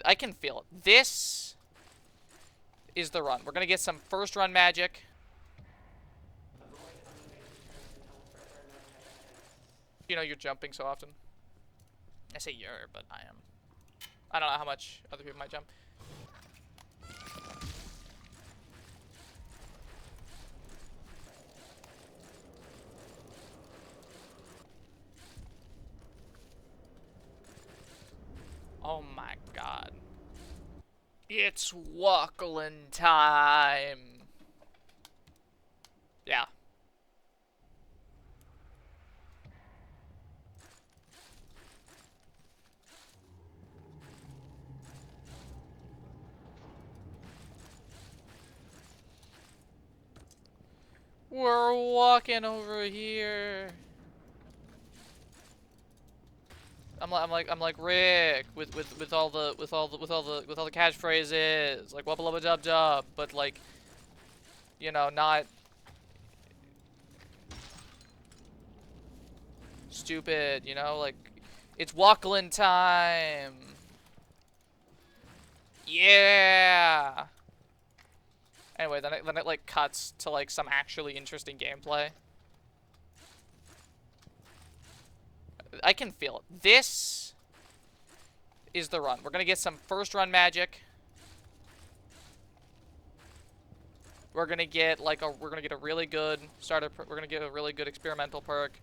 I can feel it. This is the run. We're gonna get some first run magic. You know, you're jumping so often. I say you're, but I am. I don't know how much other people might jump. Oh my god. It's Whucklin time. Yeah. We're walking over here. I'm like Rick with all the catchphrases like wubba lubba dub dub, but like, you know, not stupid. You know, like it's Whucklin time. Yeah. Anyway, then it like cuts to like some actually interesting gameplay. I can feel it. This is the run. We're gonna get some first run magic. We're gonna get a really good starter. We're gonna get a really good experimental perk.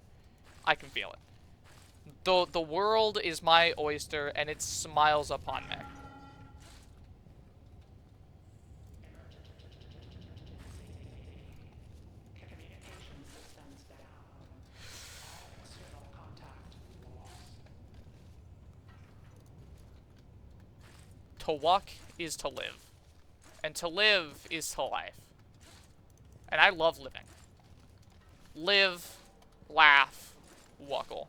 I can feel it. The world is my oyster, and it smiles upon me. To walk is to live, and to live is to life. And I love living. Live, laugh, Whuckle.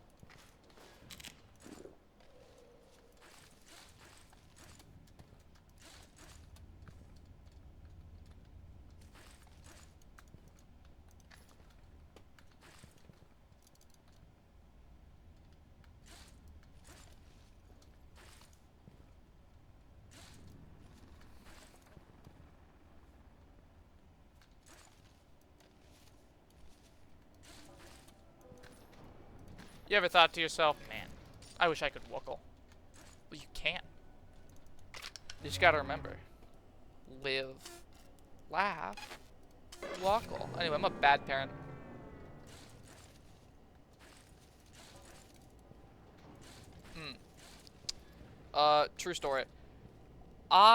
You ever thought to yourself, man, I wish I could Whuckle? Well, you can't. You just gotta remember. Live, laugh, Whuckle. Anyway, I'm a bad parent. True story. What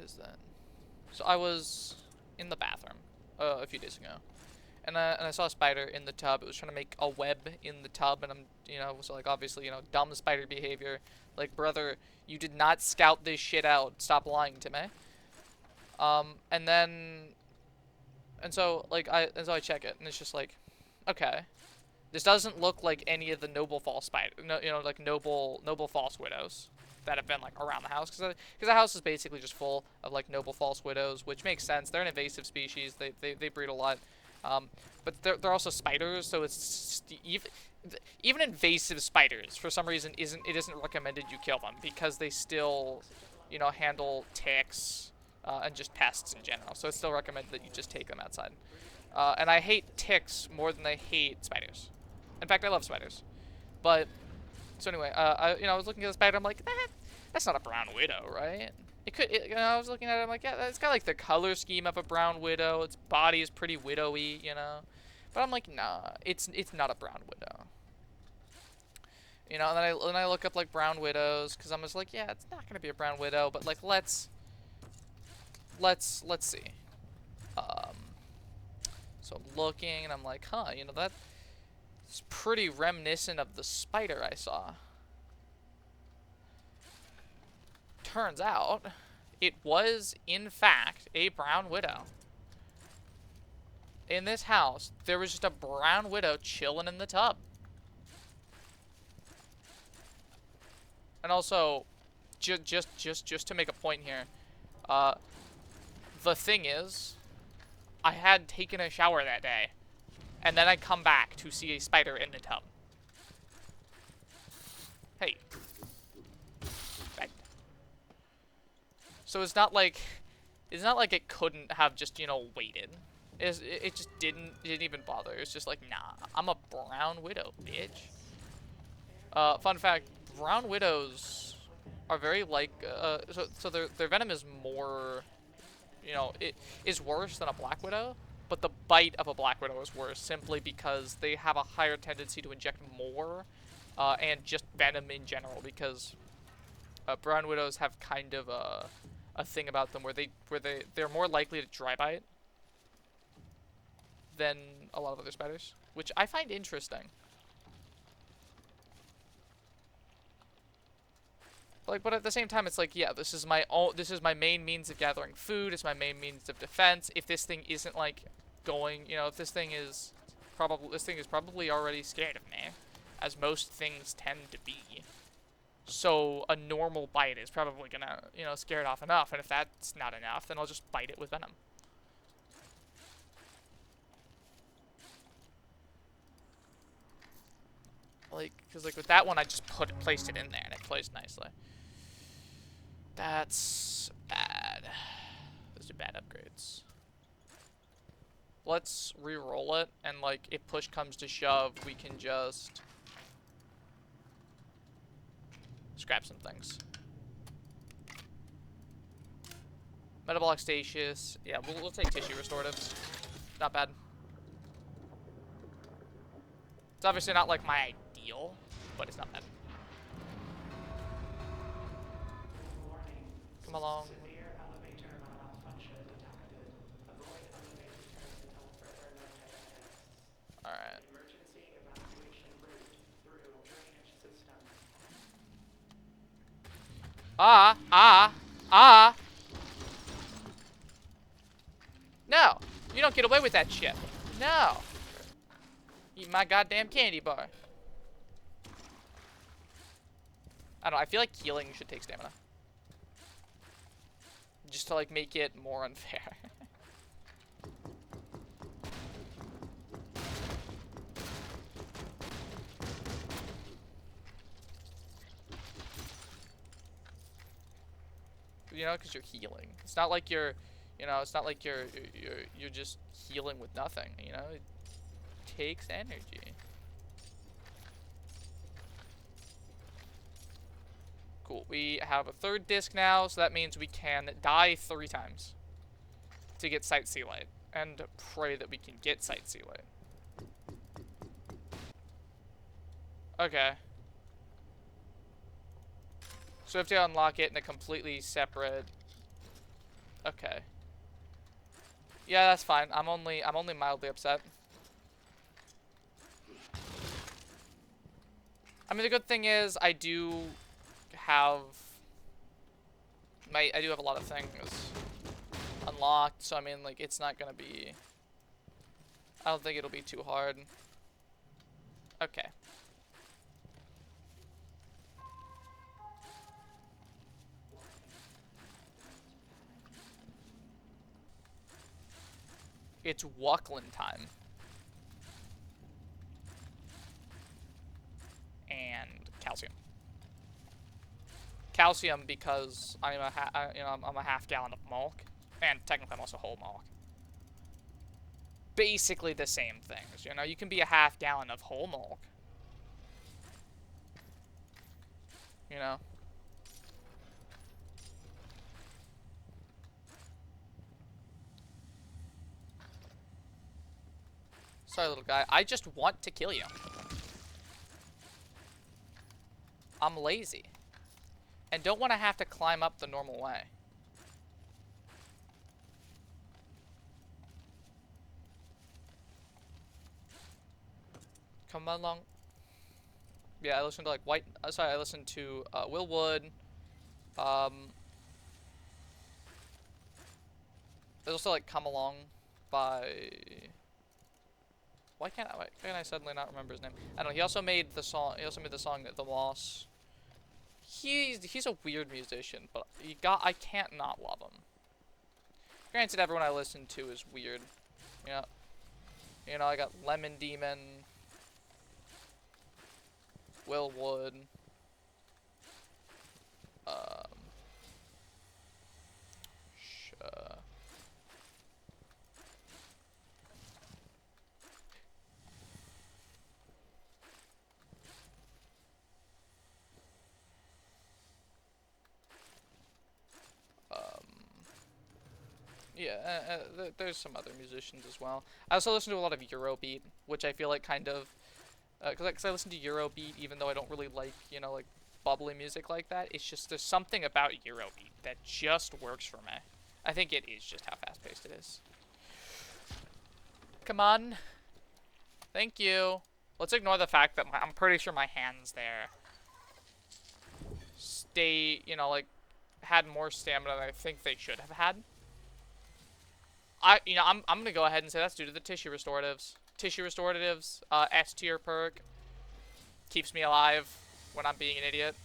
is that? So I was in the bathroom a few days ago, and I saw a spider in the tub. It was trying to make a web in the tub, and so like obviously, dumb spider behavior. Like, brother, you did not scout this shit out. Stop lying to me. And so I check it, and it's just like, okay, this doesn't look like any of the noble false spider, no, like noble false widows that have been like around the house, because the house is basically just full of like noble false widows, which makes sense. They're an invasive species. They breed a lot, but they're also spiders, so it's even invasive spiders for some reason it isn't recommended you kill them, because they still, handle ticks and just pests in general. So it's still recommended that you just take them outside. And I hate ticks more than I hate spiders. In fact, I love spiders. But so anyway, I was looking at the spider. I'm like, that's not a brown widow, right? It could. I was looking at it. I'm like, yeah, it's got like the color scheme of a brown widow. Its body is pretty widowy, But I'm like, nah, it's not a brown widow. And then I look up like brown widows, because I'm just like, yeah, it's not gonna be a brown widow, but like let's see. So I'm looking, and I'm like, huh, that's pretty reminiscent of the spider I saw. Turns out, it was, in fact, a brown widow. In this house, there was just a brown widow chilling in the tub. And also, just to make a point here, the thing is, I had taken a shower that day, and then I come back to see a spider in the tub. Hey. So it's not like it couldn't have just, you know, waited. It just didn't even bother. It's just like, nah, I'm a brown widow, bitch. Fun fact, brown widows are very like, so their venom is more, you know, it is worse than a black widow, but the bite of a black widow is worse simply because they have a higher tendency to inject more, and just venom in general, because brown widows have kind of a thing about them where they're more likely to dry bite than a lot of other spiders, which I find interesting. Like, but at the same time, it's like, yeah, this is my main means of gathering food. It's my main means of defense. If this thing isn't like going, you know, if this thing is probably already scared of me, as most things tend to be. So a normal bite is probably gonna, you know, scare it off enough. And if that's not enough, then I'll just bite it with venom. Like, because like with that one, I just placed it in there and it placed nicely. That's bad. Those are bad upgrades. Let's re-roll it, and like, if push comes to shove, we can just scrap some things. Metabolic stasis. Yeah, we'll take tissue restoratives. Not bad. It's obviously not like my ideal, but it's not bad. Come along. Alright. Ah! No! You don't get away with that shit. No! Eat my goddamn candy bar. I don't know, I feel like healing should take stamina. Just to like make it more unfair. You know, because you're healing. It's not like you're, you know, it's not like you're just healing with nothing, you know? It takes energy. Cool. We have a third disc now, so that means we can die 3 times to get Sight Sea Light. And pray that we can get Sight Sea Light. Okay. So we have to unlock it in a completely separate... Okay. Yeah, that's fine. I'm only mildly upset. I mean, the good thing is I do have a lot of things unlocked, so I mean, like, it's not gonna be... I don't think it'll be too hard. Okay. It's Whucklin time. And calcium. Calcium because I'm I'm a half gallon of milk, and technically I'm also whole milk. Basically the same things, you know. You can be a half gallon of whole milk. You know. Sorry, little guy. I just want to kill you. I'm lazy. And don't want to have to climb up the normal way. Come along. Yeah, I listened to like I listened to Will Wood. There's also like Come Along by... Why can't I suddenly not remember his name? I don't know. He also made the song The Moss. He's a weird musician, but I can't not love him. Granted, everyone I listen to is weird. Yeah. You know, I got Lemon Demon, Will Wood, Yeah, there's some other musicians as well. I also listen to a lot of Eurobeat, which I feel like kind of, because I listen to Eurobeat even though I don't really like, you know, like bubbly music like that. It's just there's something about Eurobeat that just works for me. I think it is just how fast-paced it is. Come on. Thank you. Let's ignore the fact that I'm pretty sure my hands there stay, you know, like, had more stamina than I think they should have had. I'm gonna go ahead and say that's due to the tissue restoratives. Tissue restoratives, S tier perk, keeps me alive when I'm being an idiot.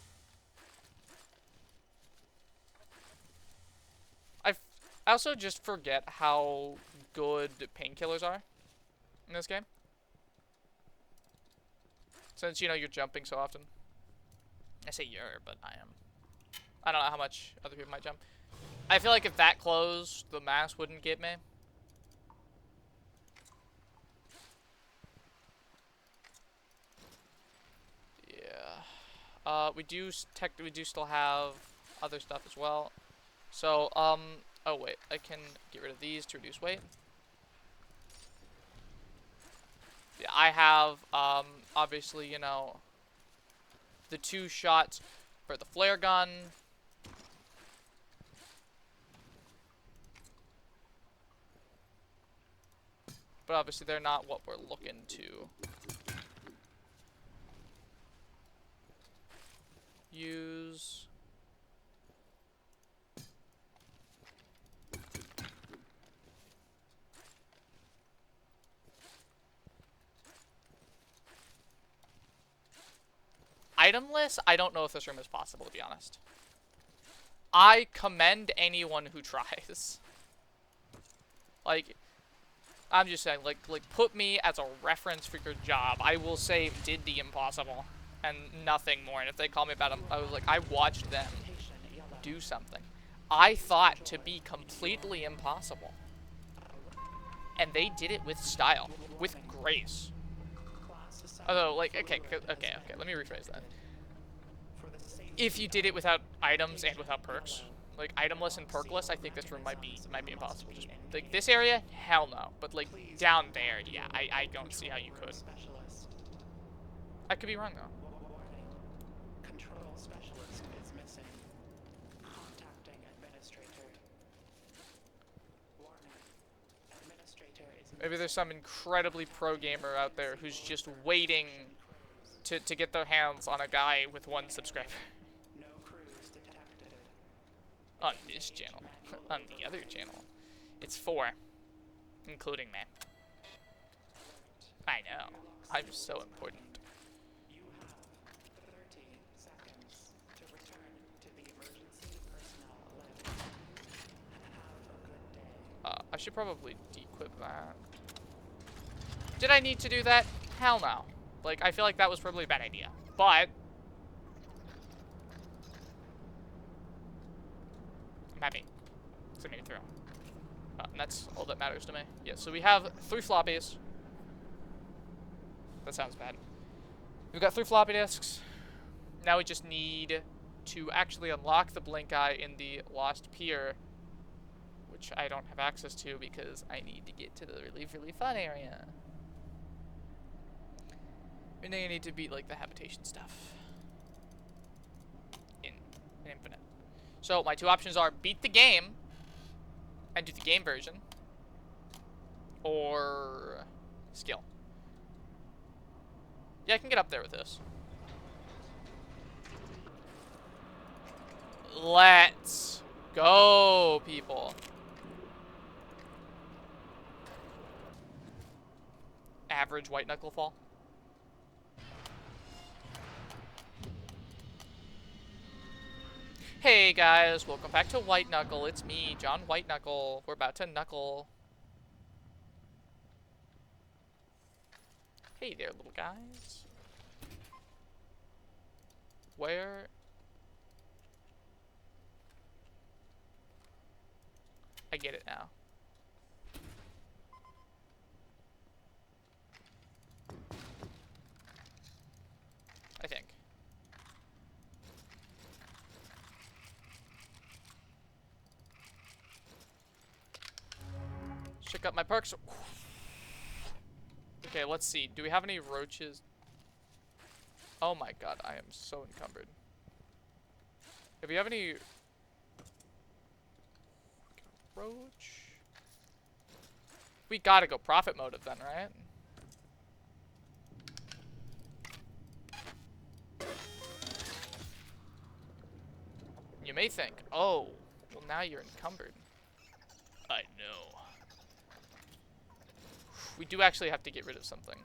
I also just forget how good painkillers are in this game. Since, you know, you're jumping so often. I say you're, but I am. I don't know how much other people might jump. I feel like if that closed, the mask wouldn't get me. Yeah. We do still have other stuff as well. So, oh wait, I can get rid of these to reduce weight. Yeah, I have, obviously, you know, the 2 shots for the flare gun. But obviously they're not what we're looking to use. Itemless, I don't know if this room is possible, to be honest. I commend anyone who tries. Like, I'm just saying, like put me as a reference for your job. I will say did the impossible and nothing more. And if they call me about it, I was like, I watched them do something I thought to be completely impossible. And they did it with style, with grace. Although, like, okay, let me rephrase that. If you did it without items and without perks, like itemless and perkless, I think this room might be impossible. Just like this area, hell no. But like down there, yeah, I don't see how you could. I could be wrong though. Maybe there's some incredibly pro gamer out there who's just waiting to get their hands on a guy with 1 subscriber. On this channel. On the other channel. It's 4. Including me. I know. I'm so important. I should probably de-equip that. Did I need to do that? Hell no. Like, I feel like that was probably a bad idea. But I'm happy. So I made it through. And that's all that matters to me. Yeah, so we have 3 floppies. That sounds bad. We've got 3 floppy disks. Now we just need to actually unlock the blink eye in the Lost Pier, which I don't have access to because I need to get to the really fun area. And then I need to beat, like, the habitation stuff. In Infinite. So, my 2 options are beat the game and do the game version, or skill. Yeah, I can get up there with this. Let's go, people. Average white knuckle fall. Hey guys, welcome back to White Knuckle. It's me, John White Knuckle. We're about to knuckle. Hey there, little guys. Where? I get it now. I think. Check out my perks. Okay, let's see. Do we have any roaches? Oh my god, I am so encumbered. If you have any roach, we gotta go profit motive then, right? You may think, oh, well now you're encumbered. I know. We do actually have to get rid of something.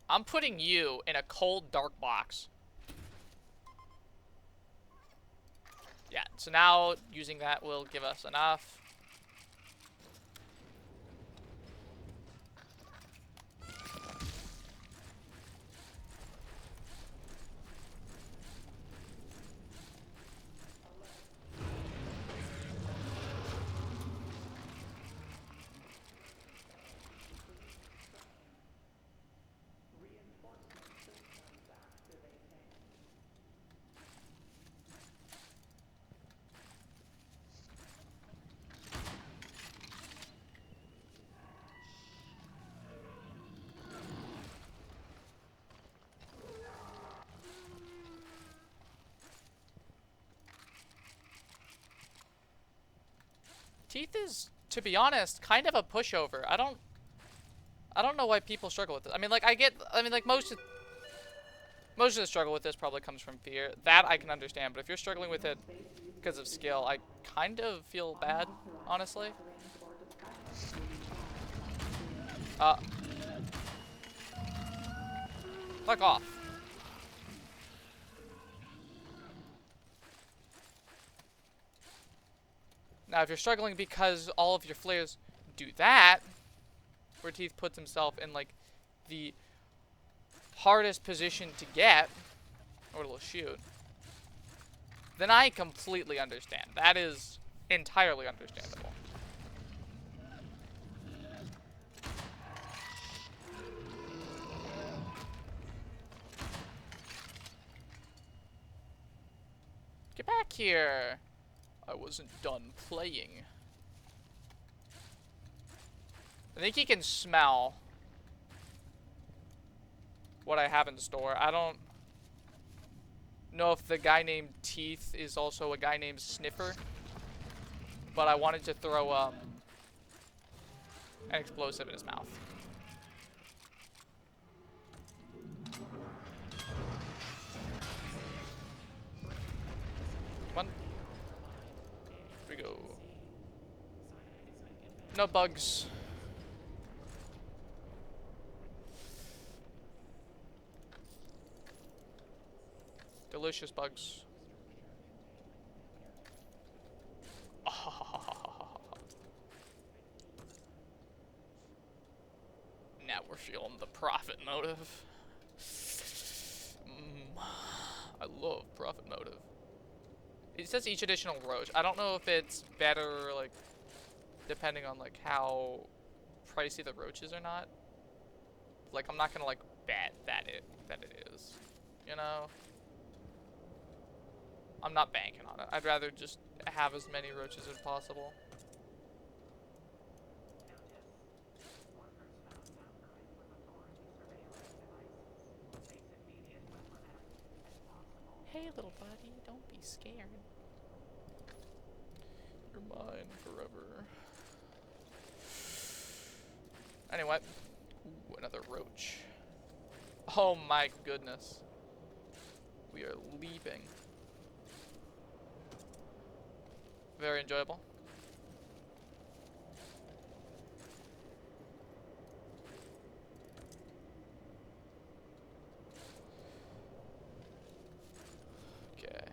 I'm putting you in a cold, dark box. Yeah, so now using that will give us enough. Teeth is, to be honest, kind of a pushover. I don't know why people struggle with it. I mean, like, like, most of the struggle with this probably comes from fear. That I can understand, but if you're struggling with it because of skill, I kind of feel bad, honestly. Fuck off. Now, if you're struggling because all of your flares do that, where Teeth puts himself in, like, the hardest position to get, or to shoot, then I completely understand. That is entirely understandable. Get back here. I wasn't done playing. I think he can smell what I have in store. I don't know if the guy named Teeth is also a guy named Sniffer, but I wanted to throw an explosive in his mouth. Come on. Here we go. No bugs. Delicious bugs. Now we're feeling the profit motive. I love profit motive. It says each additional roach. I don't know if it's better, like, depending on, like, how pricey the roach is or not. Like, I'm not gonna, like, bet that it is. You know? I'm not banking on it. I'd rather just have as many roaches as possible. Hey, little buddy, don't be scared. You're mine forever. Anyway. Ooh, another roach. Oh my goodness. We are leaping. Very enjoyable. Okay.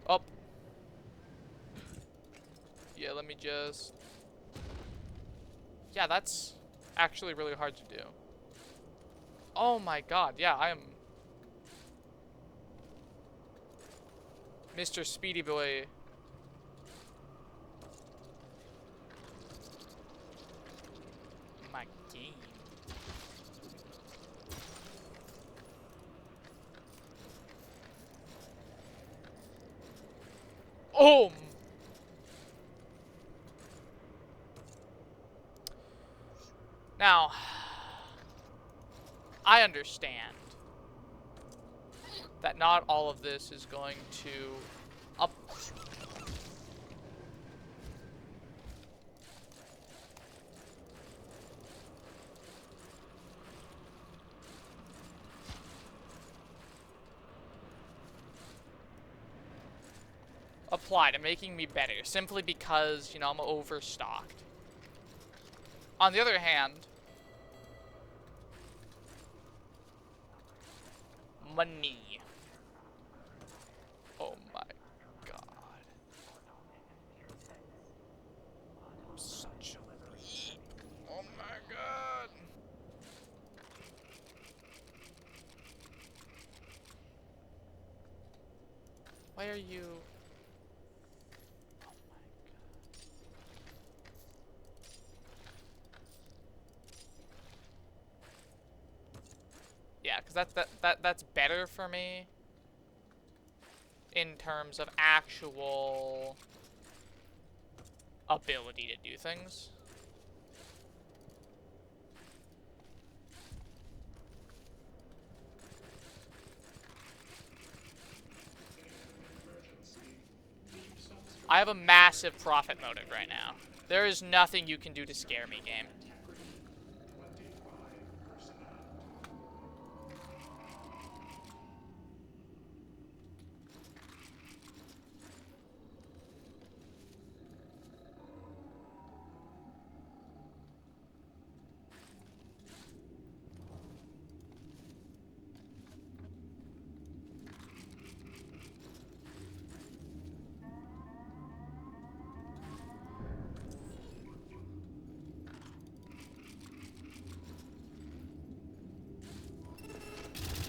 Oh. Yeah, let me just... Yeah, that's actually really hard to do. Oh my god, yeah, I am Mr. Speedy Boy. Boom! Now, I understand that not all of this is going to up. Apply to making me better simply because, you know, I'm overstocked. On the other hand, money. Oh my god. I'm such a weak. Oh my god. Why are you? Yeah, because that's better for me in terms of actual ability to do things. I have a massive profit motive right now. There is nothing you can do to scare me, game.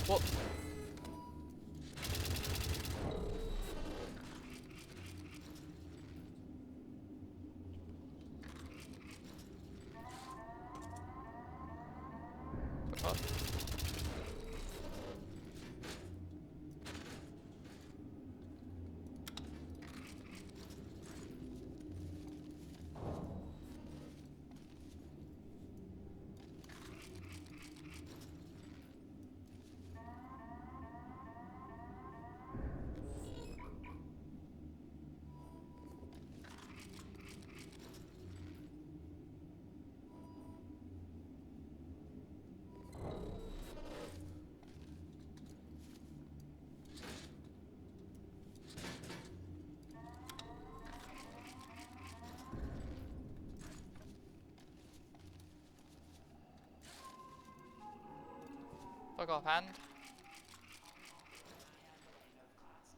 Well, oh. Fuck off, hand.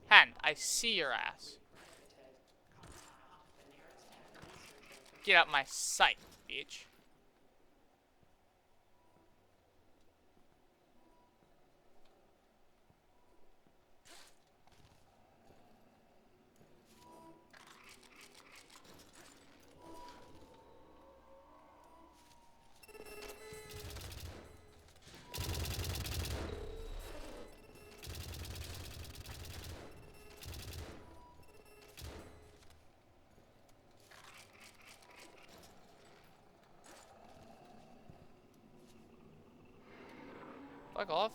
Hand, I see your ass. Get out my sight, bitch. Fuck off.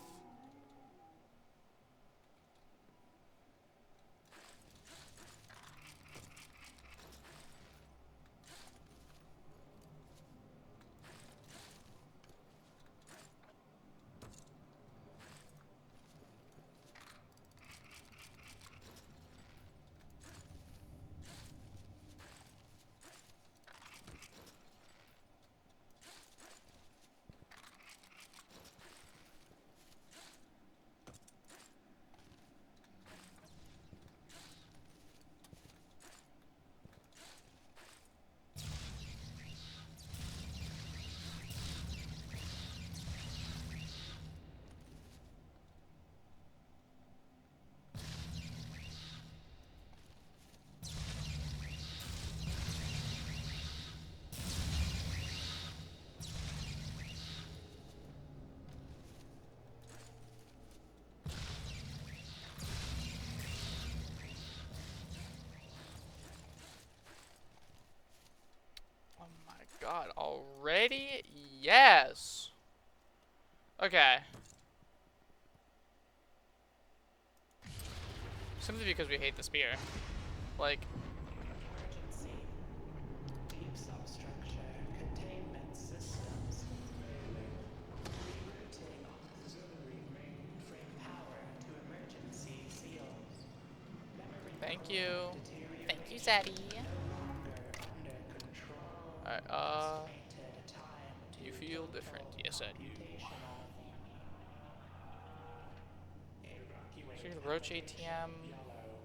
already? Yes. Okay. Simply because we hate the spear. Like, Emergency. Deep substructure containment systems failing. Rerouting auxiliary mainframe power to emergency seals. Memory thank core you. Thank you, deterioration Zaddy. no longer under control. Alright, Estimated time to you feel different. total Yes, I do. computational. So you Evacuate can roach application ATM. yellow.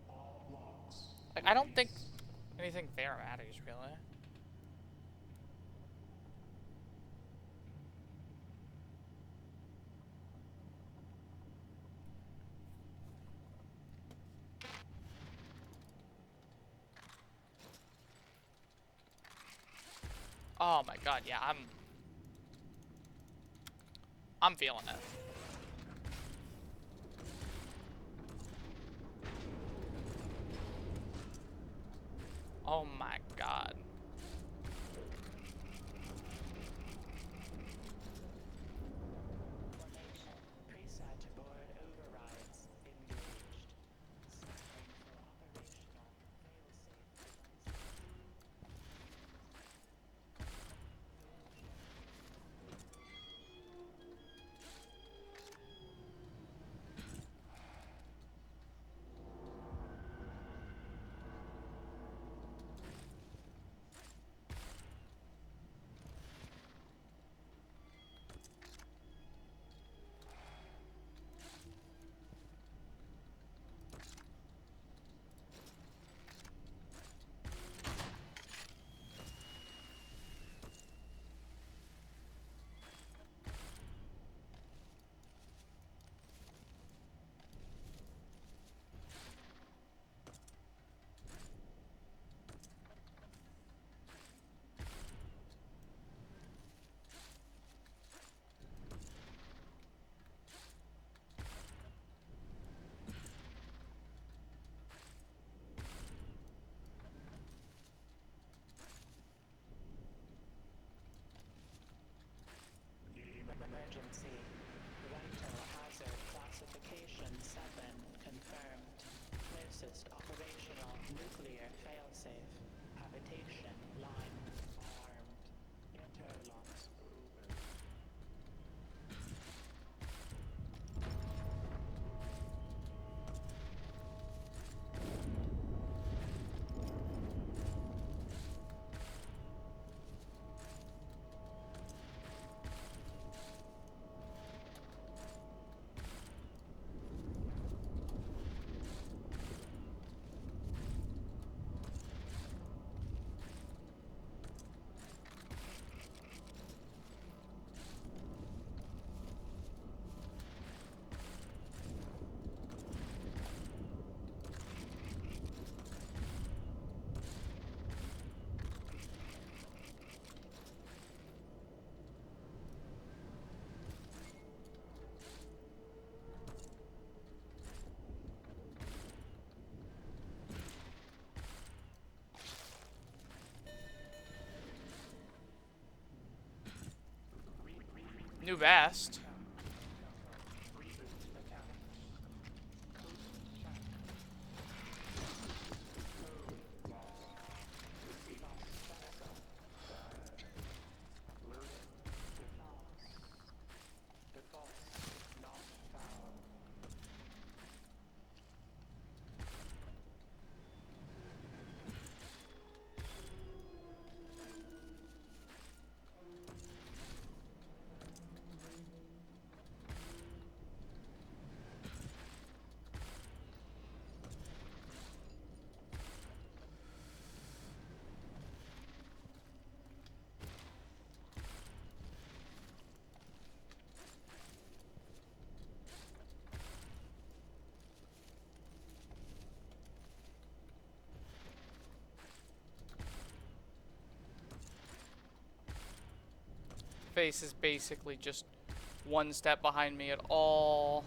All blocks Like, I don't think freeze. anything there matters, really. Oh my god, yeah, I'm feeling it. Oh my god. Formation. Preset board overrides engaged. Scanning for operational failsafe devices. Emergency. Vital hazard classification 7 confirmed. Closest operational nuclear failsafe. Habitation line armed. Interlocks open. New vest. Reboot mechanics. Code check. Code lost. Lost backup. Loading. Defaults. Defaults not found. Face is basically just one step behind me at all.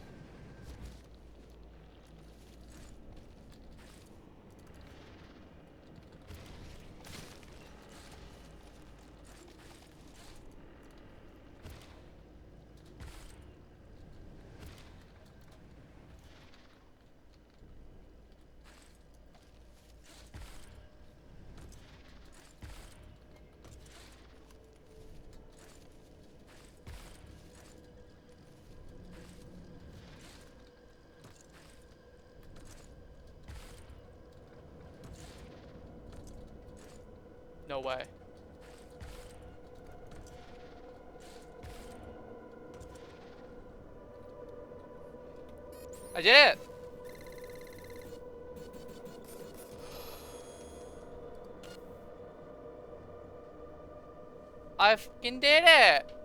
No way. I did it! I fucking did it!